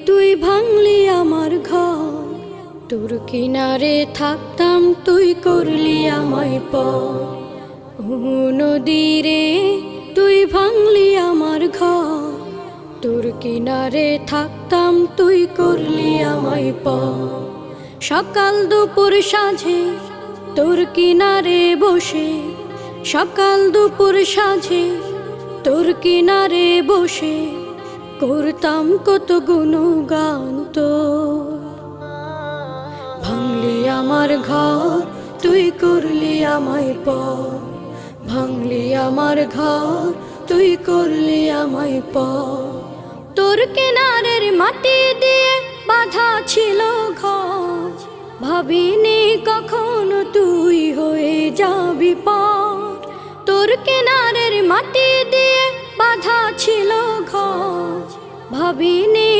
তুই ভাঙলি আমার ঘর, তোর কিনারে থাকতাম তুই করলি আমায় পর। ও নদী রে তুই ভাঙলি আমার ঘর, তোর কিনারে থাকতাম তুই করলি আমায় পর। সকাল দুপুর সাঁঝে তোর কিনারে বসে, সকাল দুপুর সাঁঝে তোর কিনারে বসে করতাম কত গুণগান তোর। ভাঙলি আমার ঘর তুই করলি আমায় পর, ভাঙলি আমার ঘর তুই করলি আমায় পর। তোর কিনারের মাটি দিয়ে বাঁধা ছিল ঘর, ভাবিনি কখনো তুই হয়ে যাবি পার। তোর কিনারের মাটি দিয়ে বাঁধা ছিল ঘর, ভাবিনি